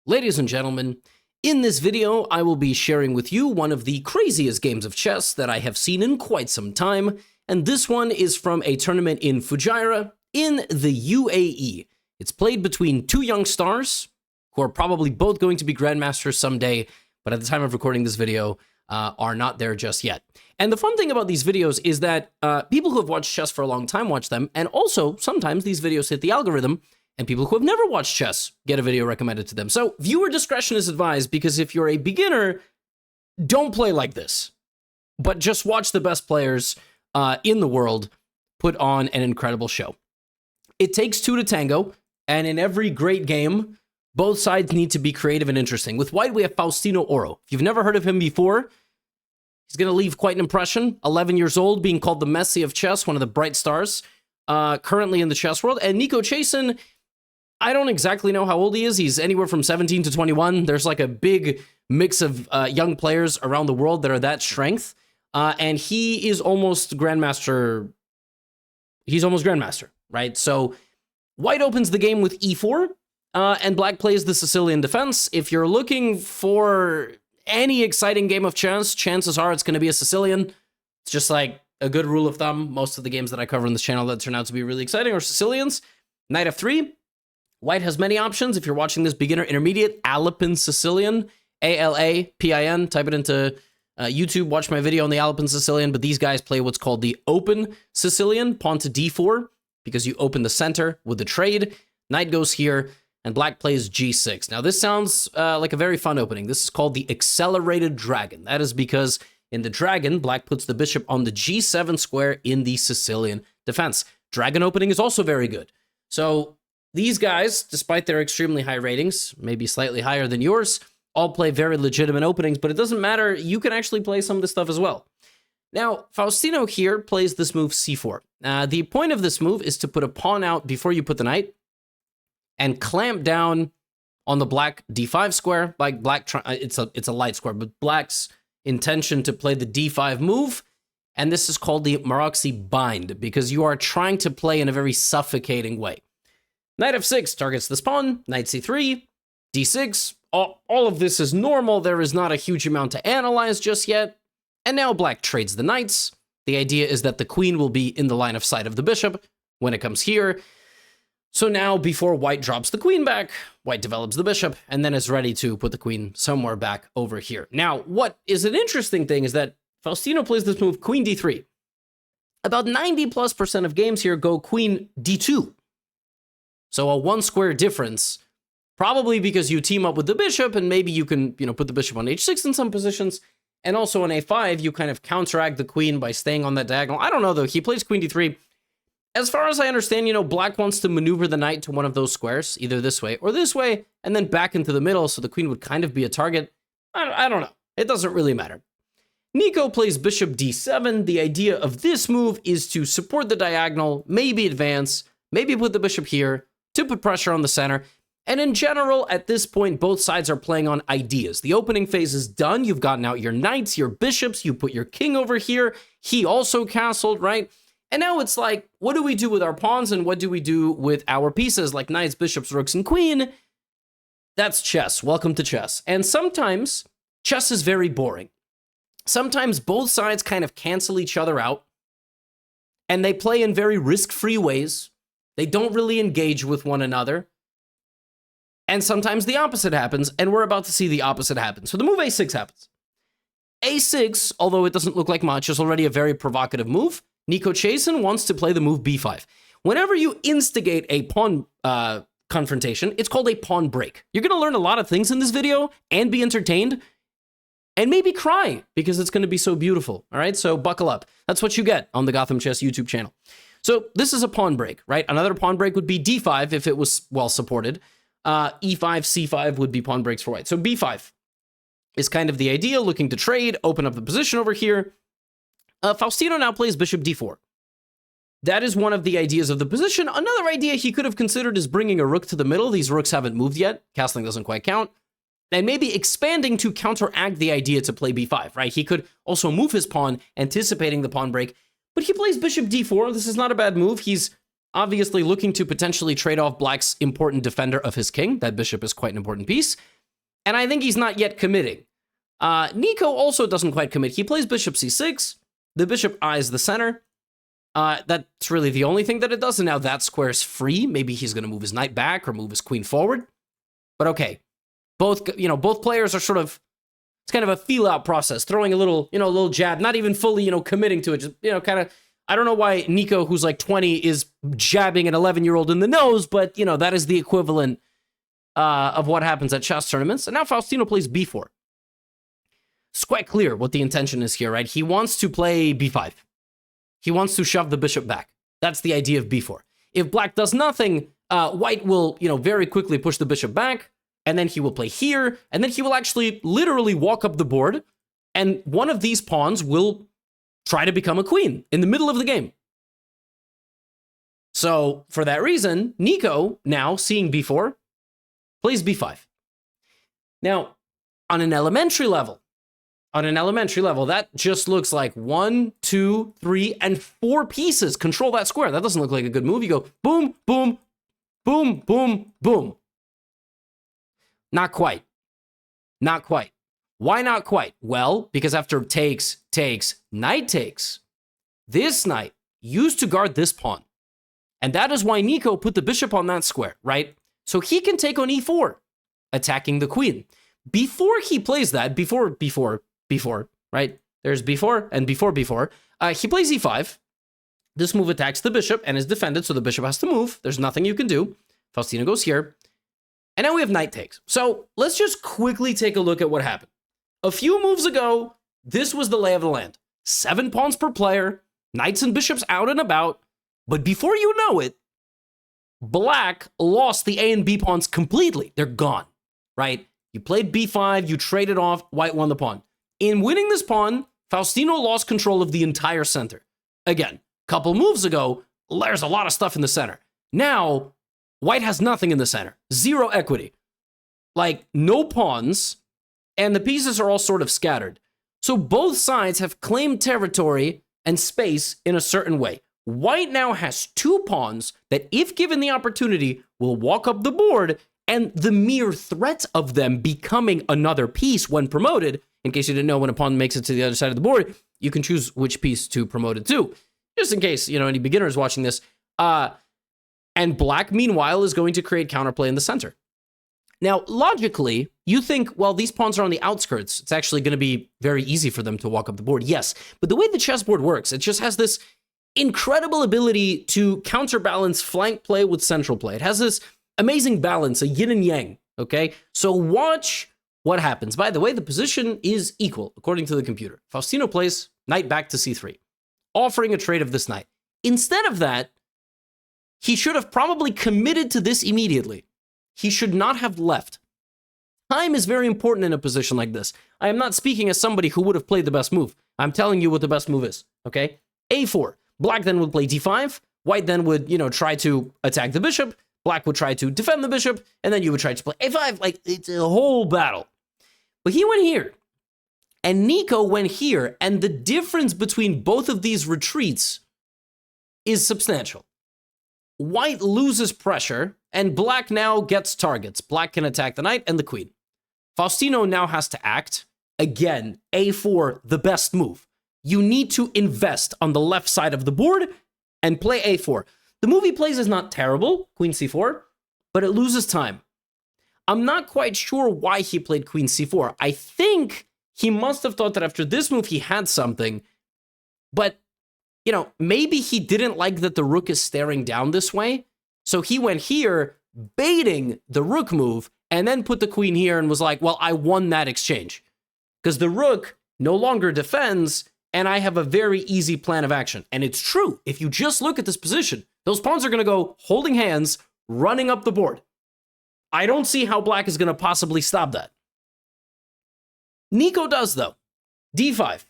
Ladies and gentlemen, in this video, I will be sharing with you one of the craziest games of chess that I have seen in quite some time, and this one is from a tournament in Fujairah in the UAE. It's played between two young stars who are probably both going to be grandmasters someday, but at the time of recording this video, are not there just yet. And the fun thing about these videos is that people who have watched chess for a long time watch them, and also sometimes these videos hit the algorithm, and people who have never watched chess get a video recommended to them. So viewer discretion is advised, because if you're a beginner, don't play like this, but just watch the best players in the world put on an incredible show. It takes two to tango, and in every great game, both sides need to be creative and interesting. With white, we have Faustino Oro. If you've never heard of him before, he's going to leave quite an impression. 11 years old, being called the Messi of chess, one of the bright stars currently in the chess world. And Nico Chasen, I don't exactly know how old he is. He's anywhere from 17 to 21. There's like a big mix of young players around the world that are that strength. And he is almost Grandmaster. He's almost Grandmaster, right? So white opens the game with e4, and black plays the Sicilian defense. If you're looking for any exciting game of chess, chances are it's going to be a Sicilian. It's just like a good rule of thumb. Most of the games that I cover on this channel that turn out to be really exciting are Sicilians. Knight f3. White has many options. If you're watching this beginner intermediate, Alapin Sicilian, A-L-A-P-I-N, type it into YouTube, watch my video on the Alapin Sicilian, but these guys play what's called the open Sicilian, pawn to d4, because you open the center with the trade. Knight goes here, and black plays g6. Now, this sounds like a very fun opening. This is called the accelerated dragon. That is because in the dragon, black puts the bishop on the g7 square in the Sicilian defense. Dragon opening is also very good. So these guys, despite their extremely high ratings, maybe slightly higher than yours, all play very legitimate openings, but it doesn't matter. You can actually play some of this stuff as well. Now, Faustino here plays this move c4. The point of this move is to put a pawn out before you put the knight and clamp down on the black d5 square. Like black, it's a light square, but black's intention to play the d5 move, and this is called the Miraculous bind, because you are trying to play in a very suffocating way. Knight f6 targets this pawn, knight c3, d6. All of this is normal. There is not a huge amount to analyze just yet. And now black trades the knights. The idea is that the queen will be in the line of sight of the bishop when it comes here. So now, before white drops the queen back, white develops the bishop and then is ready to put the queen somewhere back over here. Now, what is an interesting thing is that Faustino plays this move, queen d3. About 90+% of games here go queen d2. So a one square difference, probably because you team up with the bishop, and maybe you can, put the bishop on h6 in some positions, and also on a5, you kind of counteract the queen by staying on that diagonal. I don't know, though. He plays queen d3. As far as I understand, black wants to maneuver the knight to one of those squares, either this way or this way, and then back into the middle, so the queen would kind of be a target. I don't know. It doesn't really matter. Nico plays bishop d7. The idea of this move is to support the diagonal, maybe advance, maybe put the bishop here, to put pressure on the center. And in general, at this point, both sides are playing on ideas. The opening phase is done. You've gotten out your knights, your bishops. You put your king over here. He also castled, right? And now it's like, what do we do with our pawns, and what do we do with our pieces, like knights, bishops, rooks, and queen? That's chess. Welcome to chess. And sometimes chess is very boring. Sometimes both sides kind of cancel each other out, and they play in very risk-free ways. They don't really engage with one another. And sometimes the opposite happens, and we're about to see the opposite happen. So the move a6 happens. a6, although it doesn't look like much, is already a very provocative move. Nico Chasen wants to play the move b5. Whenever you instigate a pawn confrontation, it's called a pawn break. You're going to learn a lot of things in this video and be entertained and maybe cry because it's going to be so beautiful. All right, so buckle up. That's what you get on the GothamChess YouTube channel. So this is a pawn break, right? Another pawn break would be d5 if it was well supported. E5, c5 would be pawn breaks for white. So b5 is kind of the idea, looking to trade, open up the position over here. Faustino now plays bishop d4. That is one of the ideas of the position. Another idea he could have considered is bringing a rook to the middle. These rooks haven't moved yet. Castling doesn't quite count. And maybe expanding to counteract the idea to play b5, right? He could also move his pawn, anticipating the pawn break. But he plays bishop d4. This is not a bad move. He's obviously looking to potentially trade off black's important defender of his king. That bishop is quite an important piece. And I think he's not yet committing. Nico also doesn't quite commit. He plays bishop c6. The bishop eyes the center. That's really the only thing that it does. And now that square's free. Maybe he's going to move his knight back or move his queen forward. But okay. Both players are sort of, it's kind of a feel-out process, throwing a little jab, not even fully, committing to it. Just, kind of, I don't know why Nico, who's like 20, is jabbing an 11-year-old in the nose, but, that is the equivalent of what happens at chess tournaments. And now Faustino plays b4. It's quite clear what the intention is here, right? He wants to play b5. He wants to shove the bishop back. That's the idea of b4. If black does nothing, white will, very quickly push the bishop back, and then he will play here, and then he will actually literally walk up the board, and one of these pawns will try to become a queen in the middle of the game. So, for that reason, Nico, now seeing b4, plays b5. Now, on an elementary level, that just looks like 1, 2, 3, and 4 pieces control that square. That doesn't look like a good move. You go boom, boom, boom, boom, boom. Not quite. Not quite. Why not quite? Well, because after takes, knight takes, this knight used to guard this pawn. And that is why Nico put the bishop on that square, right? So he can take on e4, attacking the queen. Before he plays that, before, right? There's b4 and before, he plays e5. This move attacks the bishop and is defended, so the bishop has to move. There's nothing you can do. Faustino goes here. And now we have knight takes. So let's just quickly take a look at what happened. A few moves ago, this was the lay of the land. 7 pawns per player, knights and bishops out and about. But before you know it, black lost the A and B pawns completely. They're gone, right? You played b5, you traded off, white won the pawn. In winning this pawn, Faustino lost control of the entire center. Again, couple moves ago, there's a lot of stuff in the center. Now, white has nothing in the center. 0 equity. Like, no pawns, and the pieces are all sort of scattered. So both sides have claimed territory and space in a certain way. White now has 2 pawns that, if given the opportunity, will walk up the board, and the mere threat of them becoming another piece when promoted, in case you didn't know, when a pawn makes it to the other side of the board, you can choose which piece to promote it to. Just in case, any beginners watching this. And black, meanwhile, is going to create counterplay in the center. Now, logically, you think, well, these pawns are on the outskirts. It's actually going to be very easy for them to walk up the board. Yes, but the way the chessboard works, it just has this incredible ability to counterbalance flank play with central play. It has this amazing balance, a yin and yang, okay? So watch what happens. By the way, the position is equal, according to the computer. Faustino plays knight back to c3, offering a trade of this knight. Instead of that, he should have probably committed to this immediately. He should not have left. Time is very important in a position like this. I am not speaking as somebody who would have played the best move. I'm telling you what the best move is, okay? a4. Black then would play d5. White then would, try to attack the bishop. Black would try to defend the bishop. And then you would try to play a5. Like, it's a whole battle. But he went here. And Nico went here. And the difference between both of these retreats is substantial. White loses pressure, and black now gets targets. Black can attack the knight and the queen. Faustino now has to act. Again, a4, the best move. You need to invest on the left side of the board and play a4. The move he plays is not terrible, queen c4, but it loses time. I'm not quite sure why he played queen c4. I think he must have thought that after this move he had something, but maybe he didn't like that the rook is staring down this way. So he went here, baiting the rook move, and then put the queen here and was like, well, I won that exchange. Because the rook no longer defends, and I have a very easy plan of action. And it's true. If you just look at this position, those pawns are going to go holding hands, running up the board. I don't see how black is going to possibly stop that. Nico does, though. d5.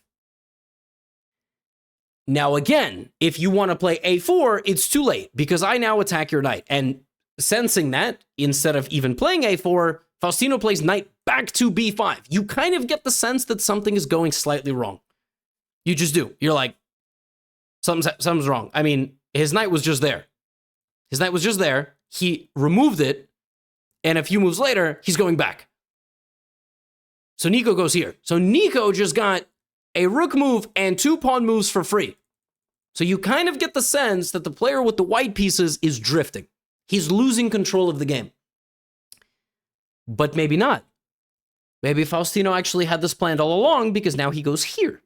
Now, again, if you want to play a4, it's too late, because I now attack your knight. And sensing that, instead of even playing a4, Faustino plays knight back to b5. You kind of get the sense that something is going slightly wrong. You just do. You're like, something's wrong. I mean, his knight was just there. His knight was just there. He removed it, and a few moves later, he's going back. So Nico goes here. So Nico just got a rook move and 2 pawn moves for free. So you kind of get the sense that the player with the white pieces is drifting. He's losing control of the game. But maybe not. Maybe Faustino actually had this planned all along, because now he goes here.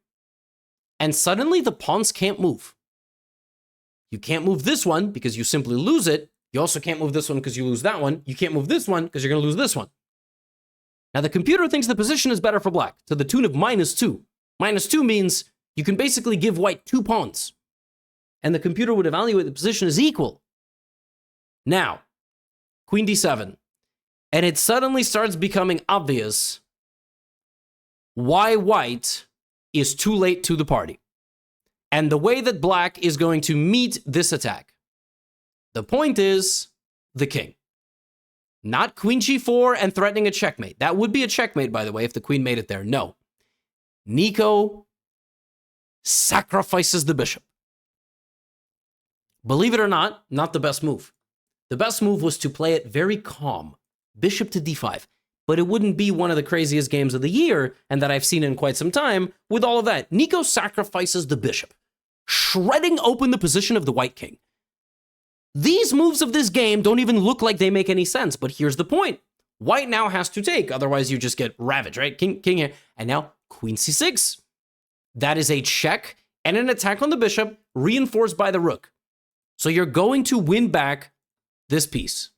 And suddenly the pawns can't move. You can't move this one because you simply lose it. You also can't move this one because you lose that one. You can't move this one because you're going to lose this one. Now the computer thinks the position is better for black, to the tune of -2. -2 means you can basically give white 2 pawns. And the computer would evaluate the position as equal. Now, queen d7. And it suddenly starts becoming obvious why white is too late to the party, and the way that black is going to meet this attack. The point is the king. Not queen g4 and threatening a checkmate. That would be a checkmate, by the way, if the queen made it there. No. Nico sacrifices the bishop. Believe it or not the best move. The best move was to play it very calm. Bishop to d5. But it wouldn't be one of the craziest games of the year, and that I've seen in quite some time, with all of that. Nico sacrifices the bishop, shredding open the position of the white king. These moves of this game don't even look like they make any sense, but here's the point. White now has to take, otherwise you just get ravaged, right? King here, and now queen c6. That is a check and an attack on the bishop, reinforced by the rook. So you're going to win back this piece.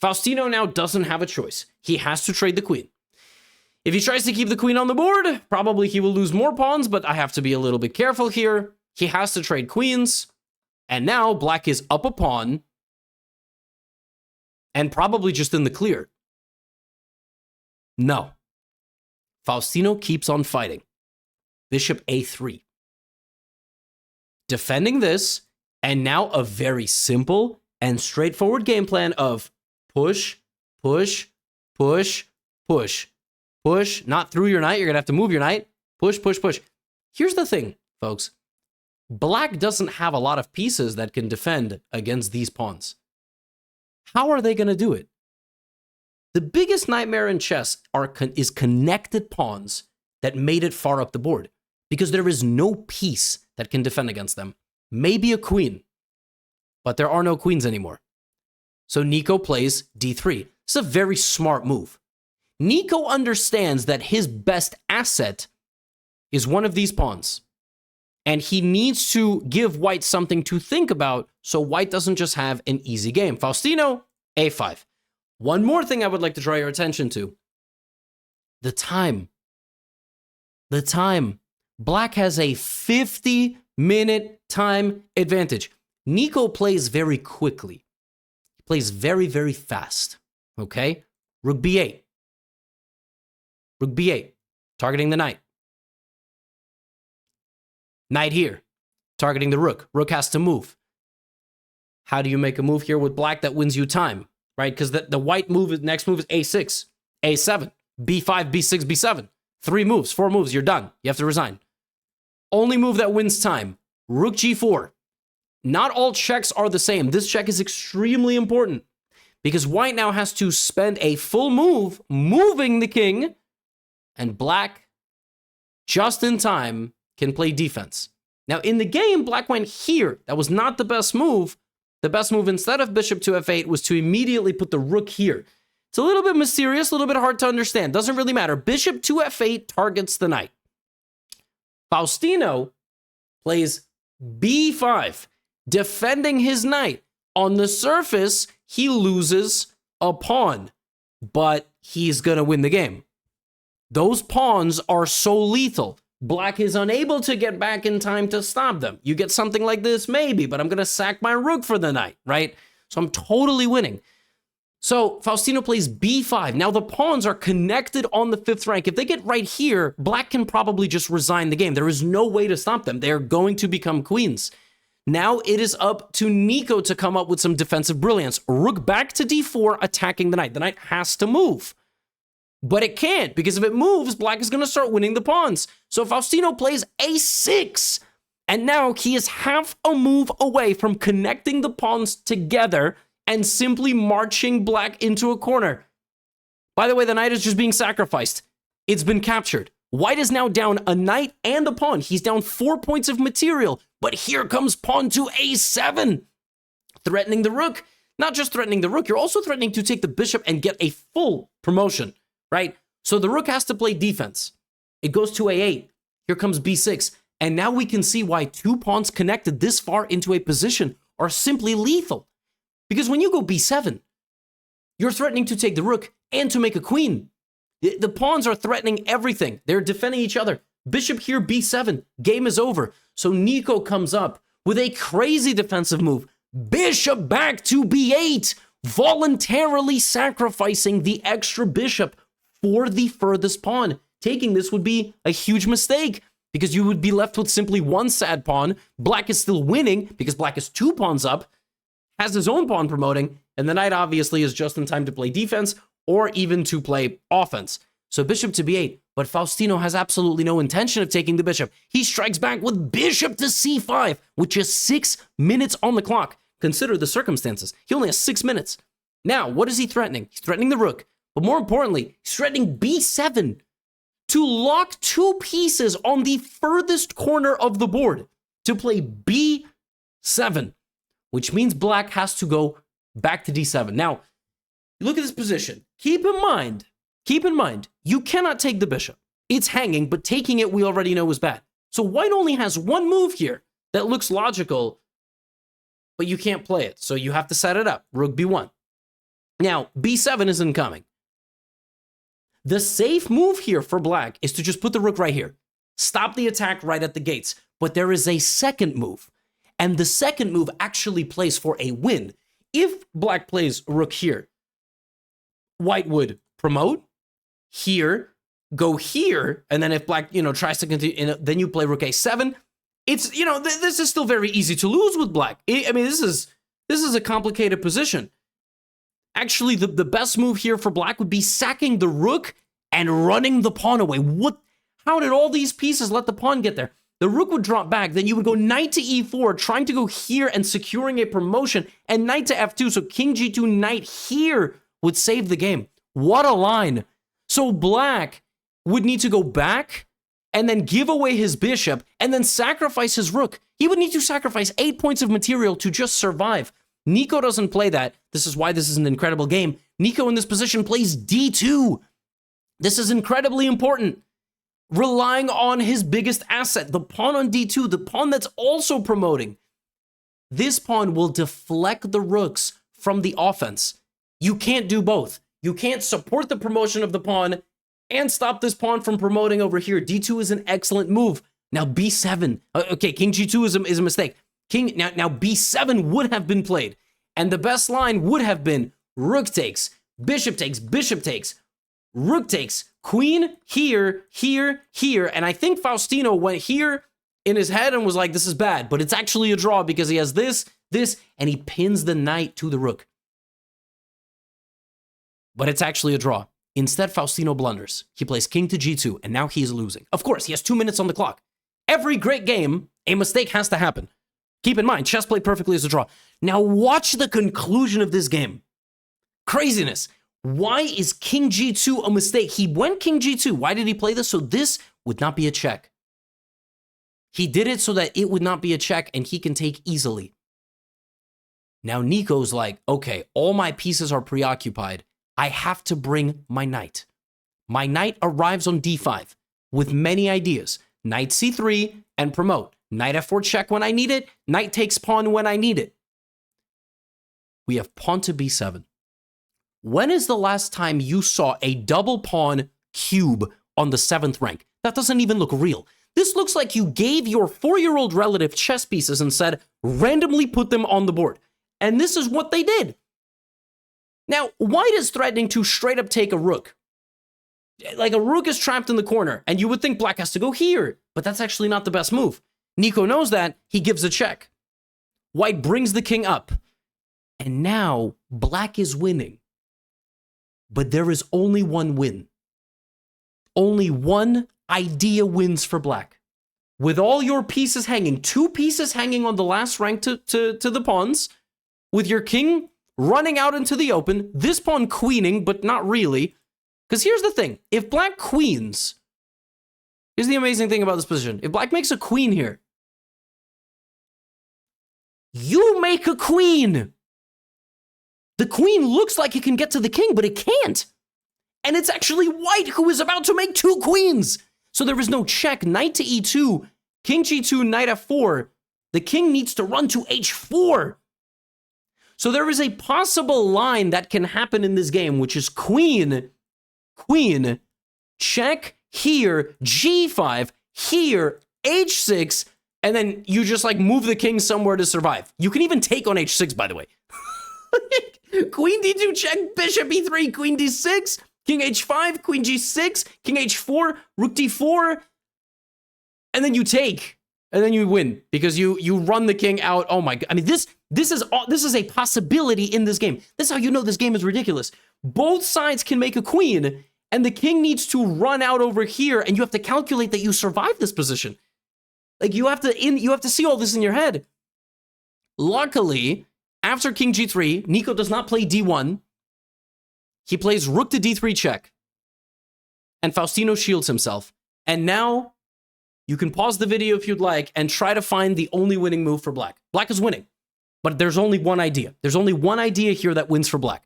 Faustino now doesn't have a choice. He has to trade the queen. If he tries to keep the queen on the board, probably he will lose more pawns, but I have to be a little bit careful here. He has to trade queens, and now black is up a pawn, and probably just in the clear. No. Faustino keeps on fighting. Bishop a3. Defending this, and now a very simple and straightforward game plan of push, push, push, push, push, not through your knight. You're going to have to move your knight. Push, push, push. Here's the thing, folks. Black doesn't have a lot of pieces that can defend against these pawns. How are they going to do it? The biggest nightmare in chess is connected pawns that made it far up the board, because there is no piece that can defend against them. Maybe a queen, but there are no queens anymore. So Nico plays d3. It's a very smart move. Nico understands that his best asset is one of these pawns, and he needs to give white something to think about so white doesn't just have an easy game. Faustino, a5. One more thing I would like to draw your attention to. The time. The time. Black has a 50-minute time advantage. Nico plays very quickly. He plays very, very fast. Okay? Rook b8. Rook b8. Targeting the knight. Knight here. Targeting the rook. Rook has to move. How do you make a move here with black that wins you time? Right? Because the white move, next move is a6, a7, b5, b6, b7. 3 moves, 4 moves, you're done. You have to resign. Only move that wins time. Rook g4. Not all checks are the same. This check is extremely important because white now has to spend a full move moving the king, and black, just in time, can play defense. Now, in the game, black went here. That was not the best move. The best move, instead of bishop to f8, was to immediately put the rook here. It's a little bit mysterious, a little bit hard to understand. Doesn't really matter. Bishop to f8 targets the knight. Faustino plays b5, defending his knight. On the surface, he loses a pawn, but he's going to win the game. Those pawns are so lethal. Black is unable to get back in time to stop them. You get something like this, maybe, but I'm going to sack my rook for the knight, right? So I'm totally winning. So Faustino plays b5. Now the pawns are connected on the 5th rank. If they get right here, black can probably just resign the game. There is no way to stop them. They're going to become queens. Now it is up to Nico to come up with some defensive brilliance. Rook back to d4, attacking the knight. The knight has to move. But it can't, because if it moves, black is going to start winning the pawns. So Faustino plays a6. And now he is half a move away from connecting the pawns together and simply marching black into a corner. By the way, the knight is just being sacrificed. It's been captured. White is now down a knight and a pawn. He's down 4 points of material, but here comes pawn to a7, threatening the rook. Not just threatening the rook, you're also threatening to take the bishop and get a full promotion, right? So the rook has to play defense. It goes to a8. Here comes b6. And now we can see why 2 pawns connected this far into a position are simply lethal. Because when you go b7, you're threatening to take the rook and to make a queen. The pawns are threatening everything. They're defending each other. Bishop here, b7. Game is over. So Nico comes up with a crazy defensive move. Bishop back to b8, voluntarily sacrificing the extra bishop for the furthest pawn. Taking this would be a huge mistake because you would be left with simply one sad pawn. Black is still winning because Black is 2 pawns up, has his own pawn promoting, and the knight obviously is just in time to play defense or even to play offense. So bishop to b8, but Faustino has absolutely no intention of taking the bishop. He strikes back with bishop to c5 with just 6 minutes on the clock. Consider the circumstances. He only has 6 minutes. Now, what is he threatening? He's threatening the rook, but more importantly, he's threatening b7 to lock 2 pieces on the furthest corner of the board to play b7, which means Black has to go back to d7. Now, look at this position. Keep in mind, you cannot take the bishop. It's hanging, but taking it we already know is bad. So White only has one move here that looks logical, but you can't play it. So you have to set it up. Rook b1. Now, b7 isn't coming. The safe move here for Black is to just put the rook right here. Stop the attack right at the gates. But there is a second move. And the second move actually plays for a win. If Black plays rook here, White would promote here, go here, and then if Black, tries to continue, then you play rook a7. It's, this is still very easy to lose with Black. I mean, this is a complicated position. Actually, the best move here for Black would be sacking the rook and running the pawn away. How did all these pieces let the pawn get there? The rook would drop back, then you would go knight to e4, trying to go here and securing a promotion, and knight to f2, so king g2, knight here would save the game. What a line. So Black would need to go back and then give away his bishop and then sacrifice his rook. He would need to sacrifice 8 points of material to just survive. Nico doesn't play that. This is why this is an incredible game. Nico in this position plays d2. This is incredibly important. Relying on his biggest asset, the pawn on d2, the pawn that's also promoting. This pawn will deflect the rooks from the offense. You can't do both. You can't support the promotion of the pawn and stop this pawn from promoting over here. d2 is an excellent move. Now b7. Okay, king g2 is a mistake. Now b7 would have been played. And the best line would have been rook takes, bishop takes, rook takes, queen here, here, here. And I think Faustino went here in his head and was like, this is bad. But it's actually a draw because he has this, and he pins the knight to the rook. But it's actually a draw. Instead, Faustino blunders. He plays king to g2, and now he is losing. Of course, he has 2 minutes on the clock. Every great game, a mistake has to happen. Keep in mind, chess played perfectly as a draw. Now watch the conclusion of this game. Craziness. Why is king g2 a mistake? He went king g2. Why did he play this? So this would not be a check. He did it so that it would not be a check and he can take easily. Now Nico's like, okay, all my pieces are preoccupied. I have to bring my knight. My knight arrives on d5 with many ideas. Knight c3 and promote. Knight f4 check when I need it. Knight takes pawn when I need it. We have pawn to b7. When is the last time you saw a double pawn cube on the 7th rank? That doesn't even look real. This looks like you gave your 4-year-old relative chess pieces and said, randomly put them on the board. And this is what they did. Now, White is threatening to straight up take a rook. Like a rook is trapped in the corner, and you would think Black has to go here, but that's actually not the best move. Nico knows that. He gives a check. White brings the king up. And now Black is winning. But there is only one win. Only one idea wins for Black. With all your pieces hanging, 2 pieces hanging on the last rank to the pawns, with your king running out into the open, this pawn queening, but not really, Because here's the thing. If black queens, here's the amazing thing about this position. If black makes a queen here, you make a queen. The queen looks like it can get to the king, but it can't. And it's actually white who is about to make 2 queens. So there is no check. Knight to e2, king g2, knight f4. The king needs to run to h4. So there is a possible line that can happen in this game, which is queen, queen, check, here, g5, here, h6, and then you just like move the king somewhere to survive. You can even take on h6, by the way. Queen d2 check, bishop e3, queen d6, king h5, queen g6, king h4, rook d4, and then you take, and then you win because you run the king out. Oh my god! I mean, this is a possibility in this game. This is how you know this game is ridiculous. Both sides can make a queen, and the king needs to run out over here, and you have to calculate that you survive this position. Like you have to see all this in your head. Luckily, after king g3, Nico does not play d1. He plays rook to d3 check. And Faustino shields himself. And now, you can pause the video if you'd like and try to find the only winning move for black. Black is winning. But there's only one idea. There's only one idea here that wins for black.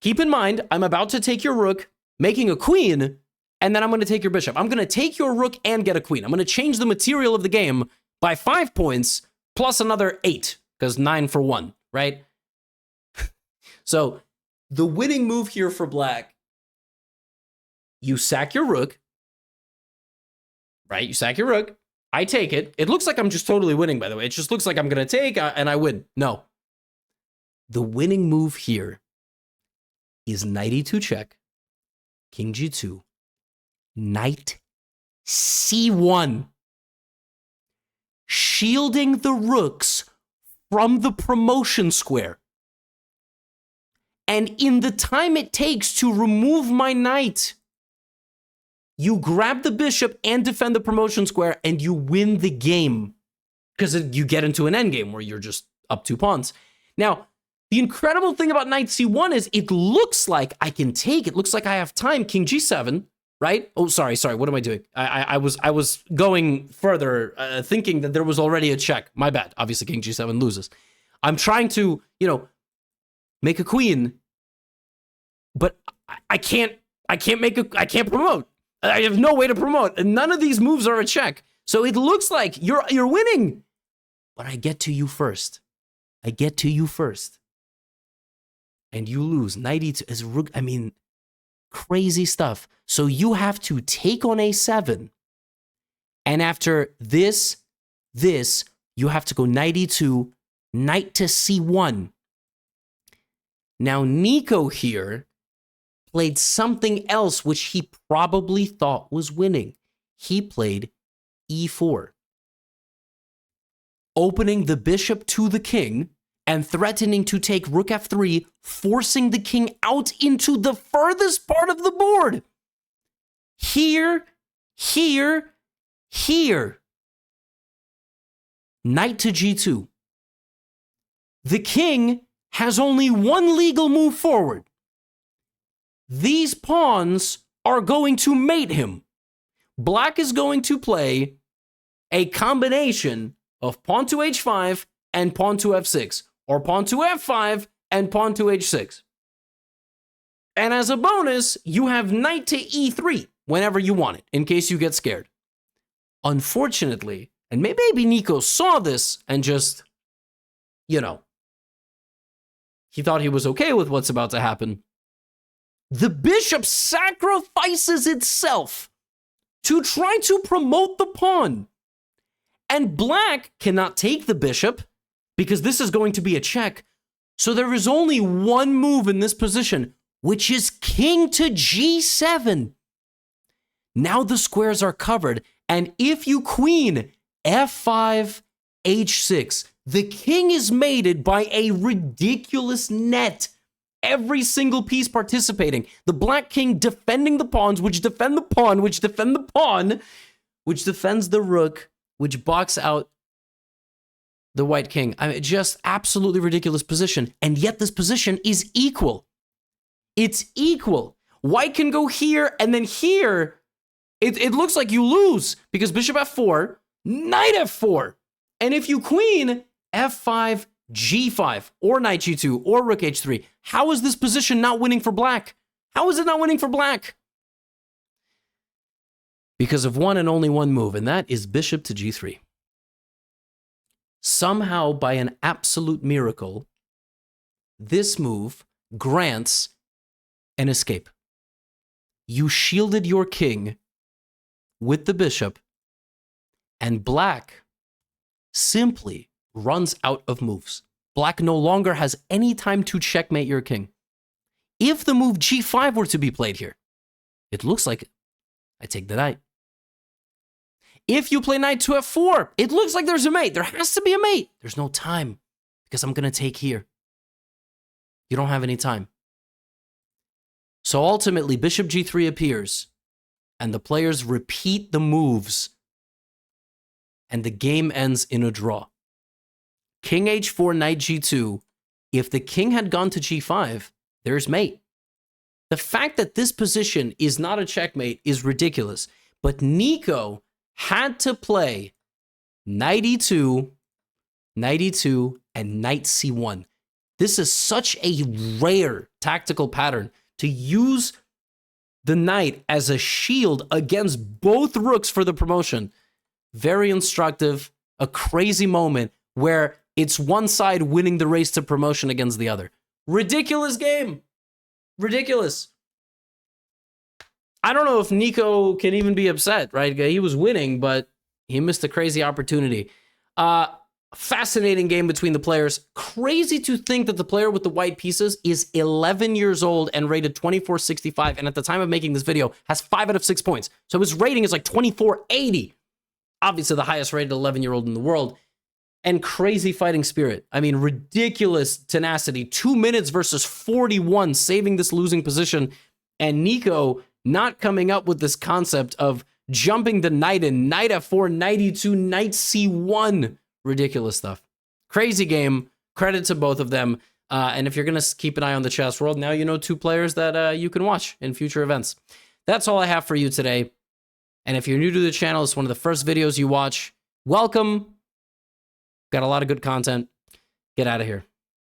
Keep in mind, I'm about to take your rook, making a queen, and then I'm going to take your bishop. I'm going to take your rook and get a queen. I'm going to change the material of the game by 5 points plus another 8. Because 9 for 1, right? So, the winning move here for black, you sack your rook, right? You sack your rook. I take it. It looks like I'm just totally winning, by the way. It just looks like I'm going to take and I win. No. The winning move here is knight e2 check, king g2, knight c1. Shielding the rooks from the promotion square. And in the time it takes to remove my knight, you grab the bishop and defend the promotion square and you win the game. Because you get into an endgame where you're just up 2 pawns. Now, the incredible thing about knight c1 is it looks like I can take. It looks like I have time. King g7, right? Oh, sorry. What am I doing? I was going further, thinking that there was already a check. My bad. Obviously, king g7 loses. I'm trying to, make a queen, but I can't promote. I have no way to promote. And none of these moves are a check. So it looks like you're winning. But I get to you first. And you lose. Knight e2 is rook. I mean, crazy stuff. So you have to take on a7. And after this, you have to go knight e2, knight to c1. Now, Nico here played something else which he probably thought was winning. He played e4. Opening the bishop to the king and threatening to take rook f3, forcing the king out into the furthest part of the board. Here. Knight to g2. The king has only one legal move forward. These pawns are going to mate him. Black is going to play a combination of pawn to h5 and pawn to f6, or pawn to f5 and pawn to h6. And as a bonus, you have knight to e3 whenever you want it, in case you get scared. Unfortunately, and maybe Nico saw this and just, he thought he was okay with what's about to happen. The bishop sacrifices itself to try to promote the pawn. And black cannot take the bishop because this is going to be a check. So there is only one move in this position, which is king to g7. Now the squares are covered. And if you queen f5, h6, the king is mated by a ridiculous net. Every single piece participating. The black king defending the pawns, which defend the pawn, which defend the pawn, which defends the rook, which box out the white king. I mean, just absolutely ridiculous position. And yet this position is equal. It's equal. White can go here, and then here, it looks like you lose because bishop f4, knight f4. And if you queen, f5, g5, or knight g2, or rook h3, how is this position not winning for black? How is it not winning for black? Because of one and only one move, and that is bishop to g3. Somehow, by an absolute miracle, this move grants an escape. You shielded your king with the bishop, and black simply runs out of moves. Black no longer has any time to checkmate your king. If the move g5 were to be played here, it looks like I take the knight. If you play knight to f4, it looks like there's a mate. There has to be a mate. There's no time because I'm going to take here. You don't have any time. So ultimately, bishop g3 appears, and the players repeat the moves, and the game ends in a draw. King h4, knight g2. If the king had gone to g5, there's mate. The fact that this position is not a checkmate is ridiculous, but Nico had to play knight e2, and knight c1. This is such a rare tactical pattern to use the knight as a shield against both rooks for the promotion. Very instructive, a crazy moment where it's one side winning the race to promotion against the other. Ridiculous game. Ridiculous. I don't know if Nico can even be upset, right? He was winning, but he missed a crazy opportunity. Fascinating game between the players. Crazy to think that the player with the white pieces is 11 years old and rated 2465, and at the time of making this video has 5 out of 6 points. So his rating is like 2480. Obviously the highest rated 11-year-old in the world. And crazy fighting spirit. I mean, ridiculous tenacity. 2 minutes versus 41, saving this losing position. And Nico not coming up with this concept of jumping the knight in, knight f4, knight e2, knight c1. Ridiculous stuff. Crazy game. Credit to both of them. And if you're going to keep an eye on the chess world, now you know 2 players that you can watch in future events. That's all I have for you today. And if you're new to the channel, it's one of the first videos you watch. Welcome. Got a lot of good content. Get out of here.